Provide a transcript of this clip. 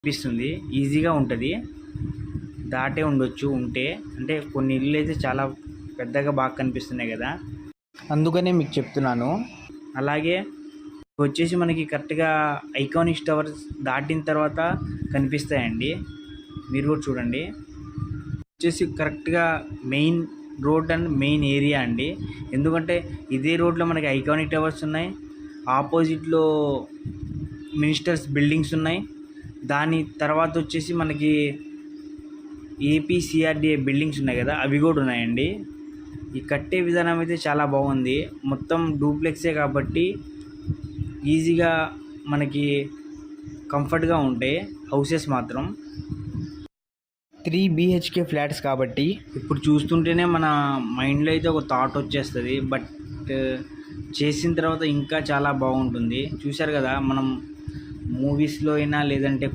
అనిపిస్తుంది. ఈజీగా ఉంటుంది, దాటే ఉండొచ్చు ఉంటే. అంటే కొన్ని ఇల్లు అయితే చాలా పెద్దగా బాగా కనిపిస్తున్నాయి కదా, అందుకనే మీకు చెప్తున్నాను. అలాగే వచ్చేసి మనకి కరెక్ట్గా ఐకానిక్ టవర్స్ దాటిన తర్వాత కనిపిస్తాయండి, మీరు కూడా చూడండి. వచ్చేసి కరెక్ట్గా main road and main area అండి. ఎందుకంటే ఇదే రోడ్లో మనకి ఐకానిక్ టవర్స్ ఉన్నాయి, ఆపోజిట్లో మినిస్టర్స్ బిల్డింగ్స్ ఉన్నాయి. దాని తర్వాత వచ్చేసి మనకి ఏపీసీఆర్డీఏ బిల్డింగ్స్ ఉన్నాయి కదా, అవి కూడా ఉన్నాయండి. ఈ కట్టే విధానం అయితే చాలా బాగుంది. మొత్తం డూప్లెక్సే కాబట్టి ఈజీగా మనకి కంఫర్ట్గా ఉంటాయి హౌసెస్ మాత్రం. 3 BHK ఫ్లాట్స్ కాబట్టి ఇప్పుడు చూస్తుంటేనే మన మైండ్లో అయితే ఒక థాట్ వచ్చేస్తుంది. బట్ చేసిన తర్వాత ఇంకా చాలా బాగుంటుంది. చూశారు కదా, మనం మూవీస్లో అయినా లేదంటే